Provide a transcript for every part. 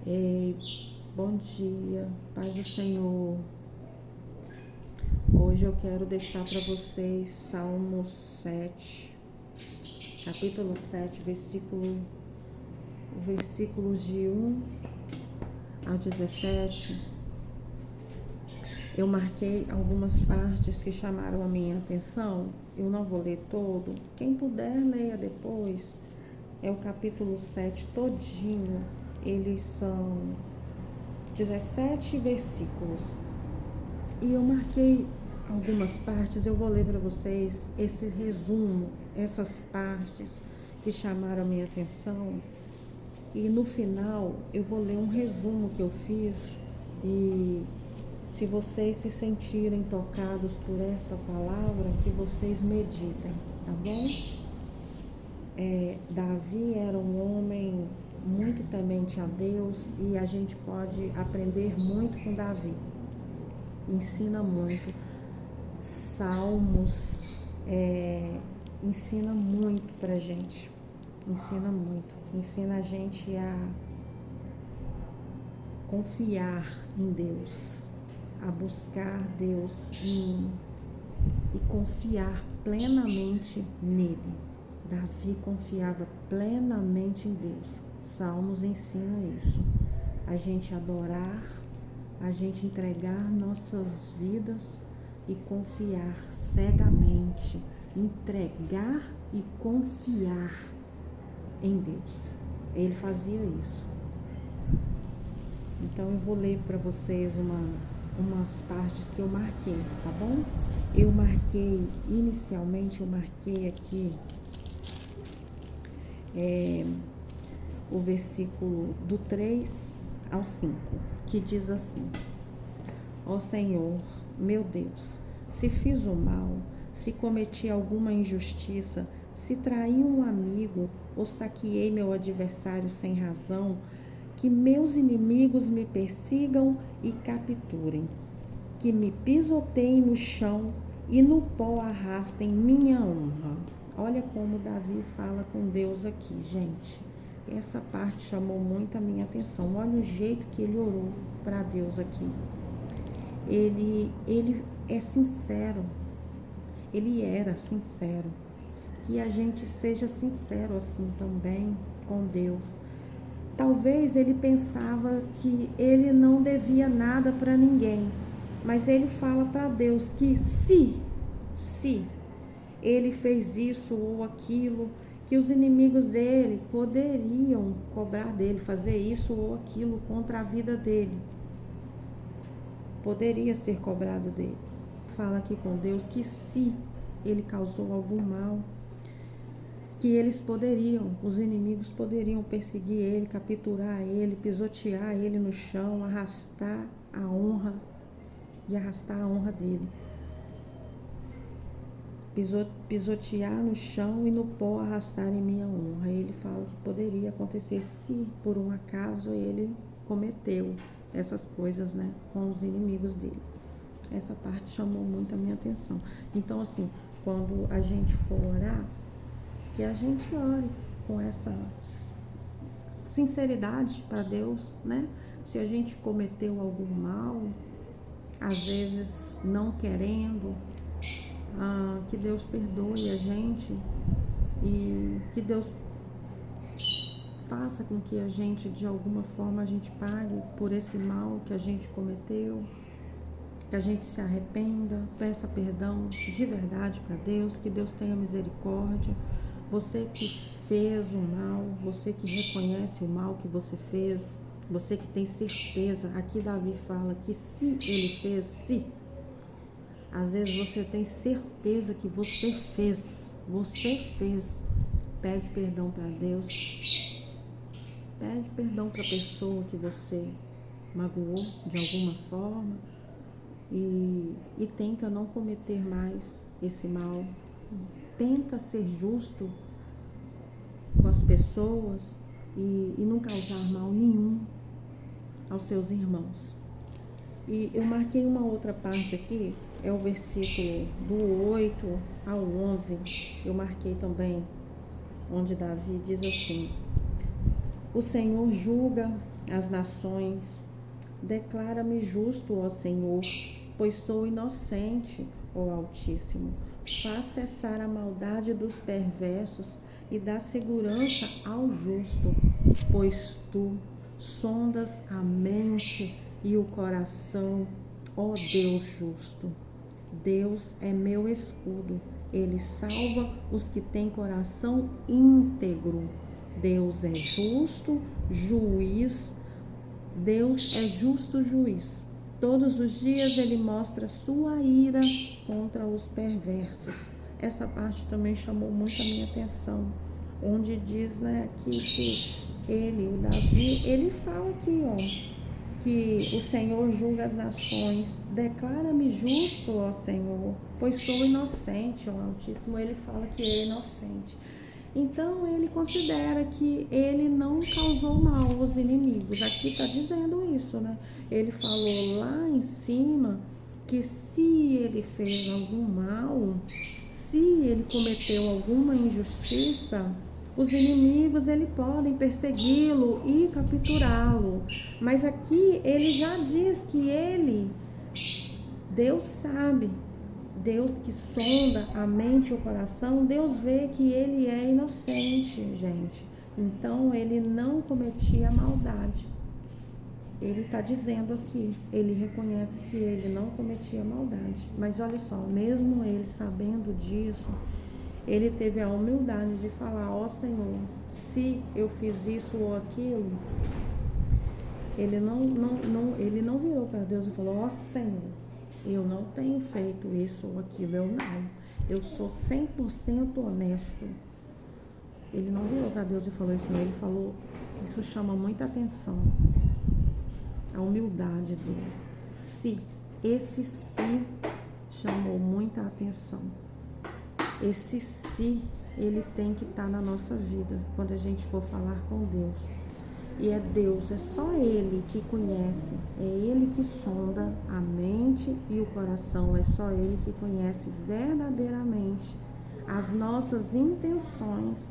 Ei, bom dia, paz do Senhor. Hoje eu quero deixar para vocês Salmos 7, capítulo 7, versículos de 1 ao 17. Eu marquei algumas partes que chamaram a minha atenção. Eu não vou ler todo. Quem puder, leia depois. É o capítulo 7 todinho. Eles são 17 versículos. E eu marquei algumas partes. Eu vou ler para vocês esse resumo, essas partes que chamaram a minha atenção. E no final eu vou ler um resumo que eu fiz. E se vocês se sentirem tocados por essa palavra, que vocês meditem, tá bom? Davi era um homem muito temente a Deus e a gente pode aprender muito com Davi. Ensina muito. Salmos ensina muito pra gente. Ensina muito. Ensina a gente a confiar em Deus, a buscar Deus e confiar plenamente nele. Davi confiava plenamente em Deus. Salmos ensina isso. A gente adorar, a gente entregar nossas vidas e confiar cegamente. Entregar e confiar em Deus. Ele fazia isso. Então eu vou ler para vocês umas partes que eu marquei, tá bom? Inicialmente eu marquei aqui o versículo do 3 ao 5, que diz assim: Ó Senhor, meu Deus, se fiz o mal, se cometi alguma injustiça, se traí um amigo ou saqueei meu adversário sem razão, que meus inimigos me persigam e capturem, que me pisoteiem no chão e no pó arrastem minha honra. Olha como Davi fala com Deus aqui, gente. Essa parte chamou muito a minha atenção. Olha o jeito que ele orou para Deus aqui. Ele é sincero. Ele era sincero. Que a gente seja sincero assim também com Deus. Talvez ele pensava que ele não devia nada para ninguém, mas ele fala para Deus que se ele fez isso ou aquilo, que os inimigos dele poderiam cobrar dele, fazer isso ou aquilo contra a vida dele. Poderia ser cobrado dele. Fala aqui com Deus que se ele causou algum mal, que os inimigos poderiam perseguir ele, capturar ele, pisotear ele no chão, arrastar a honra dele. Pisotear no chão e no pó arrastarem minha honra. Ele fala que poderia acontecer se por um acaso ele cometeu essas coisas, né, com os inimigos dele. Essa parte chamou muito a minha atenção. Então, assim, quando a gente for orar, que a gente ore com essa sinceridade para Deus, né? Se a gente cometeu algum mal, às vezes não querendo, que Deus perdoe a gente e que Deus faça com que a gente, de alguma forma, a gente pague por esse mal que a gente cometeu, que a gente se arrependa, peça perdão de verdade para Deus, que Deus tenha misericórdia. Você que fez o mal, você que reconhece o mal que você fez, você que tem certeza, aqui Davi fala que se ele fez, às vezes você tem certeza que você fez, pede perdão para Deus, pede perdão para a pessoa que você magoou de alguma forma e tenta não cometer mais esse mal. Tenta ser justo com as pessoas e não causar mal nenhum aos seus irmãos. E eu marquei uma outra parte aqui, é o versículo do 8 ao 11. Eu marquei também, onde Davi diz assim: O Senhor julga as nações. Declara-me justo, ó Senhor, pois sou inocente, ó Altíssimo. Faz cessar a maldade dos perversos e dá segurança ao justo, pois tu sondas a mente e o coração, ó Deus justo. Deus é meu escudo, ele salva os que têm coração íntegro. Deus é justo, juiz. Deus é justo juiz. Todos os dias ele mostra sua ira contra os perversos. Essa parte também chamou muito a minha atenção, onde diz, né, que ele, o Davi, ele fala aqui, ó, que o Senhor julga as nações. Declara-me justo, ó Senhor, pois sou inocente, ó Altíssimo. Ele fala que é inocente. Então, ele considera que ele não causou mal aos inimigos. Aqui está dizendo isso, né? Ele falou lá em cima que se ele fez algum mal, se ele cometeu alguma injustiça, os inimigos ele podem persegui-lo e capturá-lo. Mas aqui ele já diz que ele, Deus sabe, Deus que sonda a mente e o coração, Deus vê que ele é inocente, gente. Então, ele não cometia maldade. Ele está dizendo aqui, ele reconhece que ele não cometia maldade. Mas olha só, mesmo ele sabendo disso, ele teve a humildade de falar, ó Senhor, se eu fiz isso ou aquilo, ele não virou para Deus e falou, ó Senhor, eu não tenho feito isso ou aquilo, eu sou 100% honesto. Ele não virou para Deus e falou isso, não. Ele falou, isso chama muita atenção, a humildade dele. Esse se chamou muita atenção. Esse se, ele tem que estar na nossa vida, quando a gente for falar com Deus. E é Deus, é só Ele que conhece, é Ele que sonda a mente e o coração, é só Ele que conhece verdadeiramente as nossas intenções,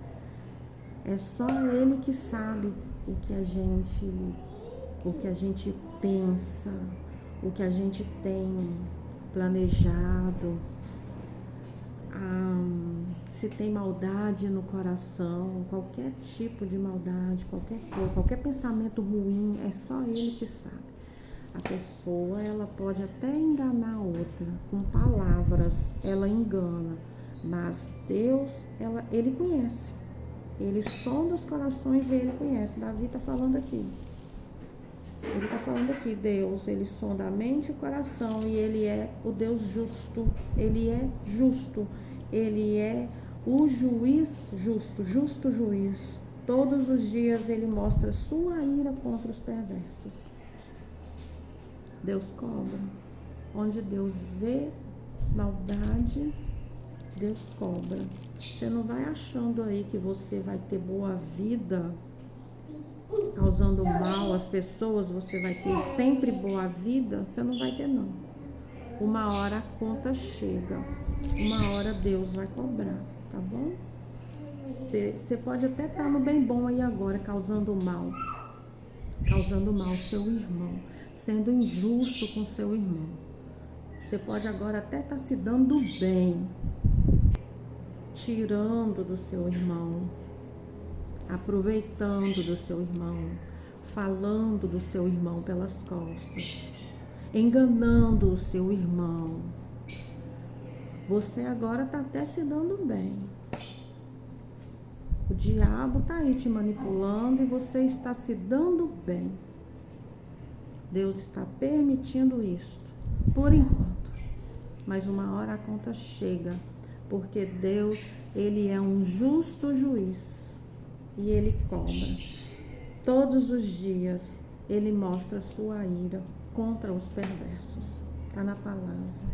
é só Ele que sabe o que a gente pensa, o que a gente tem planejado, se tem maldade no coração, qualquer tipo de maldade, qualquer pensamento ruim, é só ele que sabe. A pessoa, ela pode até enganar a outra, com palavras, ela engana, mas Deus, ele conhece, ele sonda os corações e ele conhece. Davi está falando aqui. Ele está falando aqui, Deus, ele sonda a mente e o coração, e ele é o Deus justo, ele é justo, ele é o juiz justo, justo juiz. Todos os dias ele mostra sua ira contra os perversos. Deus cobra. Onde Deus vê maldade, Deus cobra. Você não vai achando aí que você vai ter boa vida causando mal às pessoas, você vai ter sempre boa vida. Você não vai ter, não. Uma hora a conta chega, uma hora Deus vai cobrar, tá bom? Você pode até estar no bem bom aí agora, causando mal ao seu irmão, sendo injusto com seu irmão. Você pode agora até estar se dando bem, tirando do seu irmão, aproveitando do seu irmão, falando do seu irmão pelas costas, enganando o seu irmão. Você agora está até se dando bem. O diabo está aí te manipulando e você está se dando bem. Deus está permitindo isso, por enquanto. Mas uma hora a conta chega, porque Deus, ele é um justo juiz e ele cobra. Todos os dias ele mostra sua ira contra os perversos. Está na palavra.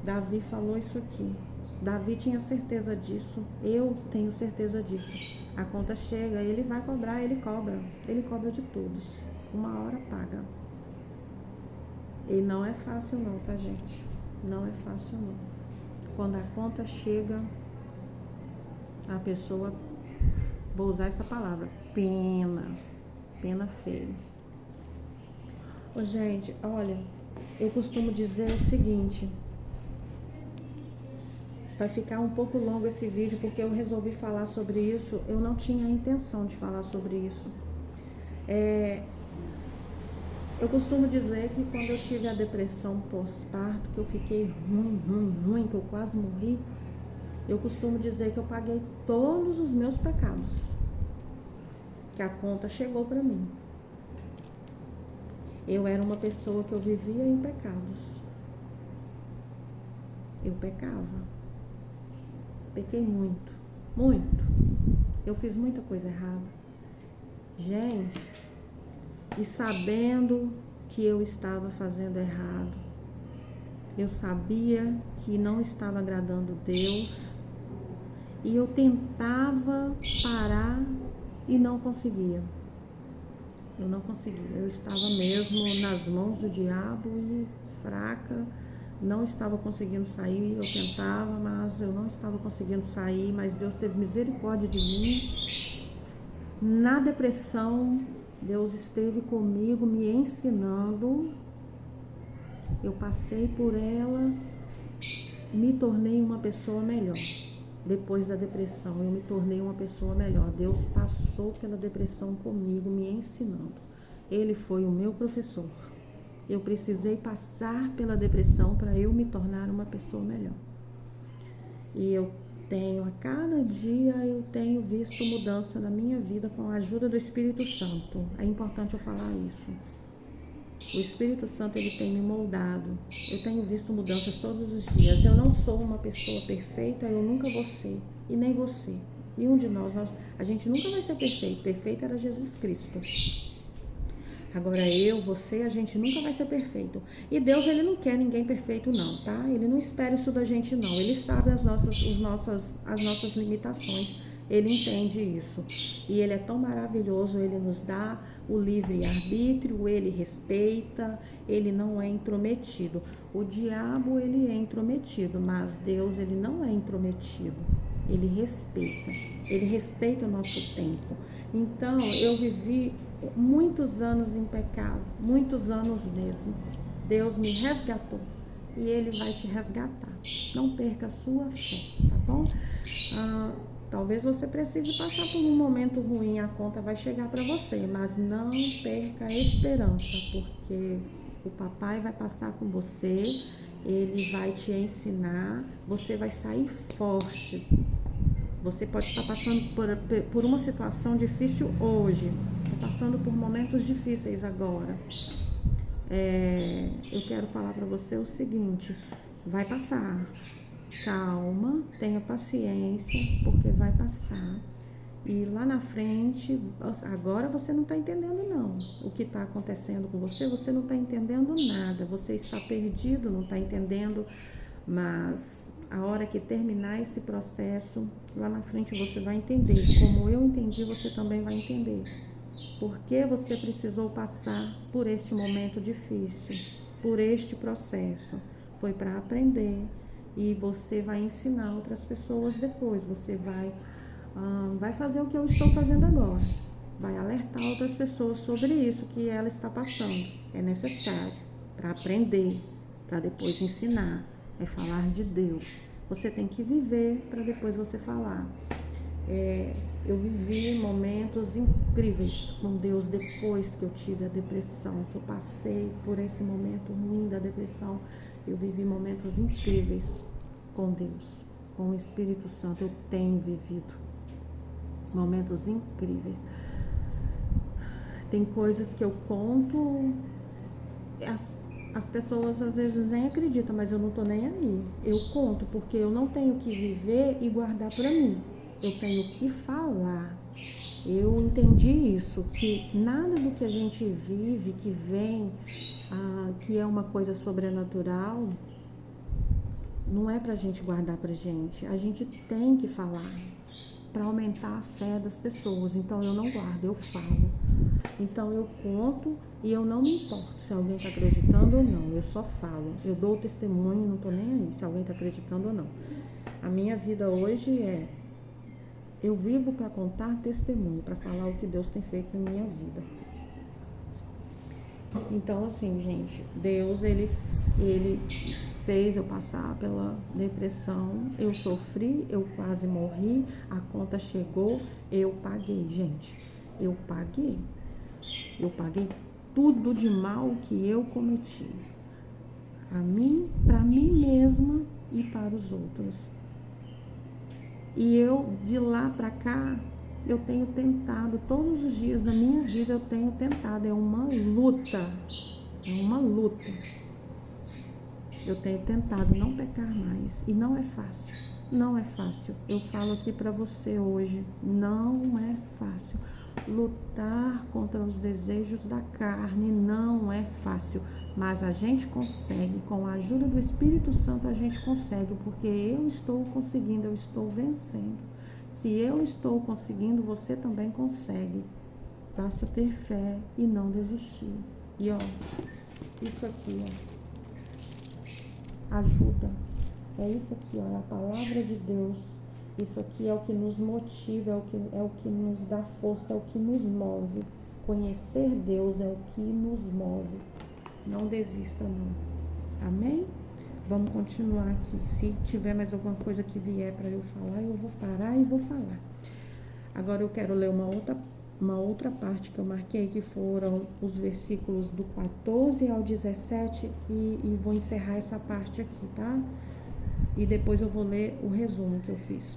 Davi falou isso aqui. Davi tinha certeza disso. Eu tenho certeza disso. A conta chega, ele vai cobrar, ele cobra. Ele cobra de todos. Uma hora paga. E não é fácil não, tá, gente? Não é fácil não. Quando a conta chega, a pessoa, vou usar essa palavra, pena. pena feio. Ô, gente, olha, eu costumo dizer o seguinte, vai ficar um pouco longo esse vídeo porque eu resolvi falar sobre isso, eu não tinha a intenção de falar sobre isso. Eu costumo dizer que quando eu tive a depressão pós-parto, que eu fiquei ruim, que eu quase morri, eu costumo dizer que eu paguei todos os meus pecados, que a conta chegou para mim. Eu era uma pessoa que eu vivia em pecados. Eu pecava. Pequei muito. Eu fiz muita coisa errada. Gente, e sabendo que eu estava fazendo errado, eu sabia que não estava agradando Deus, e eu tentava parar e não conseguia. Eu não conseguia. Eu estava mesmo nas mãos do diabo e fraca, não estava conseguindo sair. Eu tentava, mas eu não estava conseguindo sair, mas Deus teve misericórdia de mim. Na depressão, Deus esteve comigo, me ensinando. Eu passei por ela, me tornei uma pessoa melhor. Depois da depressão, eu me tornei uma pessoa melhor. Deus passou pela depressão comigo, me ensinando. Ele foi o meu professor. Eu precisei passar pela depressão para eu me tornar uma pessoa melhor. E eu tenho, a cada dia eu tenho visto mudança na minha vida com a ajuda do Espírito Santo. É importante eu falar isso. O Espírito Santo, ele tem me moldado. Eu tenho visto mudanças todos os dias. Eu não sou uma pessoa perfeita, eu nunca vou ser. E nem você. Nenhum de nós, a gente nunca vai ser perfeito. Perfeito era Jesus Cristo. Agora você, a gente nunca vai ser perfeito. E Deus, ele não quer ninguém perfeito não, tá? Ele não espera isso da gente não. Ele sabe as nossas limitações. Ele entende isso. E ele é tão maravilhoso, ele nos dá o livre-arbítrio, ele respeita, ele não é intrometido. O diabo, ele é intrometido, mas Deus, ele não é intrometido. Ele respeita o nosso tempo. Então, eu vivi muitos anos em pecado, muitos anos mesmo. Deus me resgatou e ele vai te resgatar. Não perca a sua fé, tá bom? Talvez você precise passar por um momento ruim, a conta vai chegar para você, mas não perca a esperança, porque o papai vai passar com você, ele vai te ensinar, você vai sair forte. Você pode estar passando por uma situação difícil hoje, está passando por momentos difíceis agora. Eu quero falar para você o seguinte, vai passar. Calma, tenha paciência, porque vai passar. E lá na frente, agora você não está entendendo não. O que está acontecendo com você não está entendendo nada. Você está perdido, não está entendendo, mas a hora que terminar esse processo, lá na frente você vai entender. Como eu entendi, você também vai entender. Porque você precisou passar por este momento difícil, por este processo. Foi para aprender. E você vai ensinar outras pessoas depois. Você vai fazer o que eu estou fazendo agora. Vai alertar outras pessoas sobre isso que ela está passando. É necessário para aprender, para depois ensinar. É falar de Deus. Você tem que viver para depois você falar. Eu vivi momentos incríveis com Deus depois que eu tive a depressão, que eu passei por esse momento ruim da depressão. Eu vivi momentos incríveis com Deus, com o Espírito Santo. Eu tenho vivido momentos incríveis. Tem coisas que eu conto, as pessoas às vezes nem acreditam, mas eu não tô nem aí. Eu conto porque eu não tenho que viver e guardar para mim. Eu tenho que falar. Eu entendi isso, que nada do que a gente vive, que vem, que é uma coisa sobrenatural, não é pra gente guardar pra gente. A gente tem que falar para aumentar a fé das pessoas. Então eu não guardo, eu falo. Então eu conto e eu não me importo se alguém está acreditando ou não. Eu só falo. Eu dou o testemunho, não tô nem aí se alguém está acreditando ou não. A minha vida hoje eu vivo para contar testemunho, para falar o que Deus tem feito na minha vida. Então, assim, gente, Deus, ele fez eu passar pela depressão, eu sofri, eu quase morri, a conta chegou, eu paguei, gente. Eu paguei tudo de mal que eu cometi. Para mim mesma e para os outros. E eu, de lá para cá, eu tenho tentado, todos os dias da minha vida eu tenho tentado, é uma luta. Eu tenho tentado não pecar mais, e não é fácil, Eu falo aqui para você hoje, não é fácil. Lutar contra os desejos da carne não é fácil, mas a gente consegue, com a ajuda do Espírito Santo a gente consegue, porque eu estou conseguindo, eu estou vencendo. Se eu estou conseguindo, você também consegue. Basta ter fé e não desistir. E ó, isso aqui, ó, ajuda. É isso aqui, ó, é a palavra de Deus. Isso aqui é o que nos motiva, é o que nos dá força, é o que nos move. Conhecer Deus é o que nos move. Não desista, não. Amém? Vamos continuar aqui. Se tiver mais alguma coisa que vier para eu falar, eu vou parar e vou falar. Agora eu quero ler uma outra parte que eu marquei, que foram os versículos do 14 ao 17 e vou encerrar essa parte aqui, tá? E depois eu vou ler o resumo que eu fiz,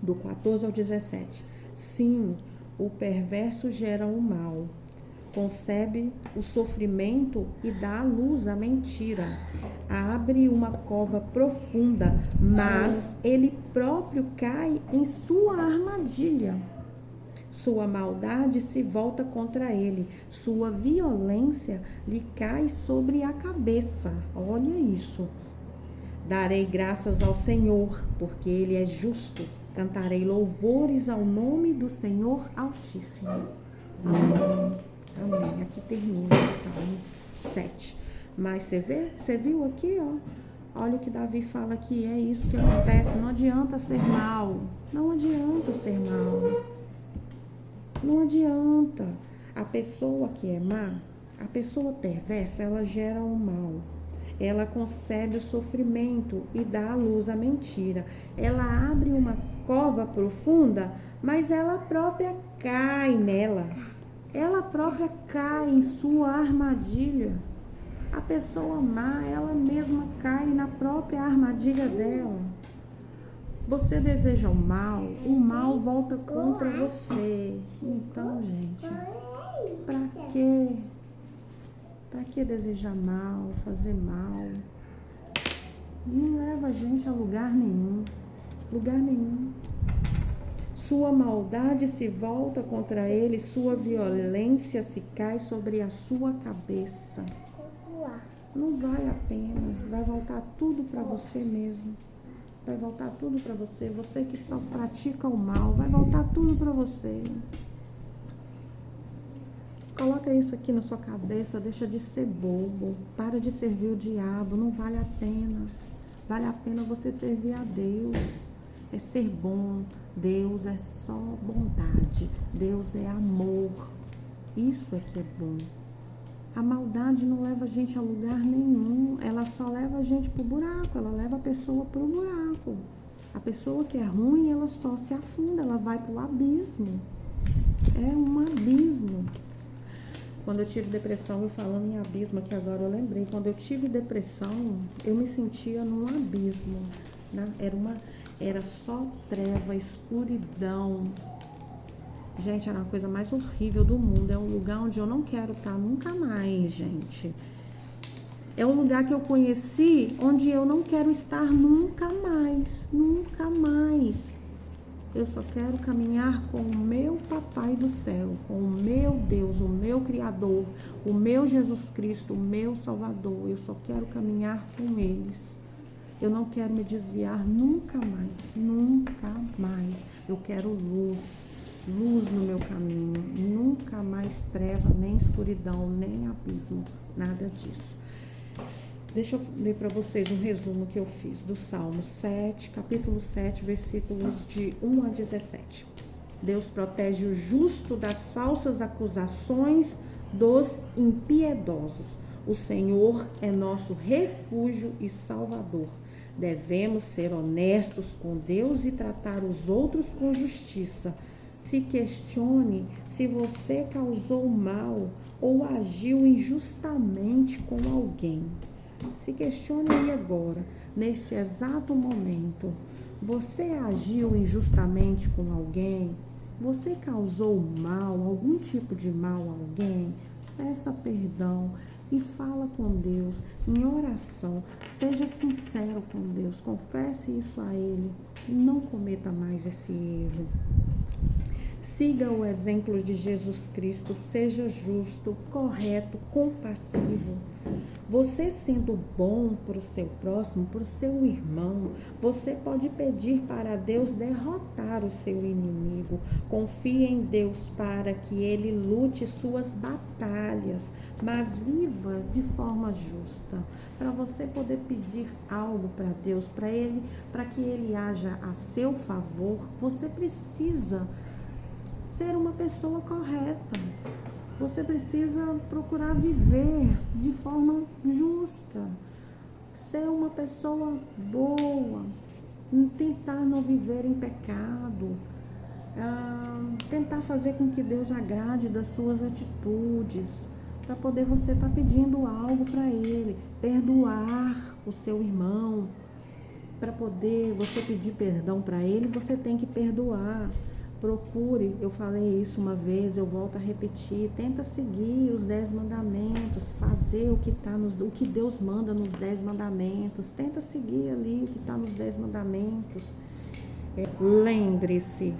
do 14 ao 17. Sim, o perverso gera o mal, concebe o sofrimento e dá à luz a mentira. Abre uma cova profunda, mas ele próprio cai em sua armadilha. Sua maldade se volta contra ele, sua violência lhe cai sobre a cabeça. Olha isso. Darei graças ao Senhor, porque Ele é justo. Cantarei louvores ao nome do Senhor Altíssimo. Amém. Amém. Aqui termina o Salmo 7. Mas você viu aqui, ó? Olha o que Davi fala aqui, é isso que acontece. Não adianta ser mal. Não adianta ser mal. Não adianta. A pessoa que é má, a pessoa perversa, ela gera um mal. Ela concebe o sofrimento e dá à luz a mentira. Ela abre uma cova profunda, mas ela própria cai nela. Ela própria cai em sua armadilha. A pessoa má, ela mesma cai na própria armadilha dela. Você deseja o mal volta contra você. Então, gente, pra quê? Pra que desejar mal, fazer mal? Não leva a gente a lugar nenhum. Lugar nenhum. Sua maldade se volta contra ele, sua violência se cai sobre a sua cabeça. Não vale a pena. Vai voltar tudo para você mesmo. Vai voltar tudo para você. Você que só pratica o mal, vai voltar tudo para você. Coloca isso aqui na sua cabeça, deixa de ser bobo, para de servir o diabo, não vale a pena. Vale a pena você servir a Deus, é ser bom. Deus é só bondade, Deus é amor, isso é que é bom. A maldade não leva a gente a lugar nenhum, ela só leva a gente pro buraco, ela leva a pessoa pro buraco. A pessoa que é ruim, ela só se afunda, ela vai pro abismo, é um abismo. Quando eu tive depressão, eu falando em abismo aqui agora, eu lembrei, quando eu tive depressão, eu me sentia num abismo, né? Era só treva, escuridão. Gente, era a coisa mais horrível do mundo, é um lugar onde eu não quero estar nunca mais, gente. É um lugar que eu conheci, onde eu não quero estar nunca mais, nunca mais. Eu só quero caminhar com o meu Papai do céu, com o meu Deus, o meu Criador, o meu Jesus Cristo, o meu Salvador. Eu só quero caminhar com eles. Eu não quero me desviar nunca mais, nunca mais. Eu quero luz, luz no meu caminho. Nunca mais treva, nem escuridão, nem abismo, nada disso. Deixa eu ler para vocês um resumo que eu fiz do Salmo 7, capítulo 7, versículos de 1 a 17. Deus protege o justo das falsas acusações dos impiedosos. O Senhor é nosso refúgio e salvador. Devemos ser honestos com Deus e tratar os outros com justiça. Se questione se você causou mal ou agiu injustamente com alguém. Se questione aí agora, neste exato momento. Você agiu injustamente com alguém? Você causou mal, algum tipo de mal a alguém? Peça perdão e fala com Deus em oração. Seja sincero com Deus, confesse isso a Ele. Não cometa mais esse erro. Siga o exemplo de Jesus Cristo, seja justo, correto, compassivo. Você sendo bom para o seu próximo, para o seu irmão, você pode pedir para Deus derrotar o seu inimigo. Confie em Deus para que Ele lute suas batalhas, mas viva de forma justa. Para você poder pedir algo para Deus, para que Ele haja a seu favor, você precisa ser uma pessoa correta. Você precisa procurar viver de forma justa, ser uma pessoa boa, tentar não viver em pecado, tentar fazer com que Deus agrade das suas atitudes, para poder você estar pedindo algo para Ele, perdoar o seu irmão. Para poder você pedir perdão para Ele, você tem que perdoar. Procure, eu falei isso uma vez, eu volto a repetir, tenta seguir os 10 mandamentos, fazer o que Deus manda nos 10 mandamentos, tenta seguir ali o que está nos 10 mandamentos. Lembre-se,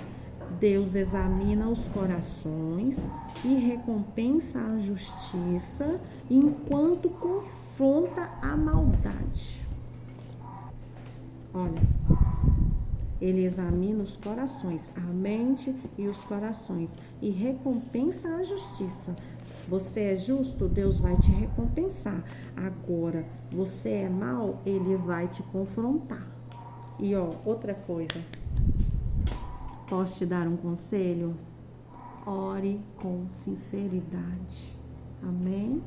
Deus examina os corações e recompensa a justiça enquanto confronta a maldade. Olha, Ele examina os corações, a mente e os corações, e recompensa a justiça. Você é justo, Deus vai te recompensar. Agora, você é mau, Ele vai te confrontar. E outra coisa, posso te dar um conselho? Ore com sinceridade. Amém?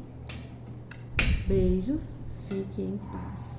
Beijos, fique em paz.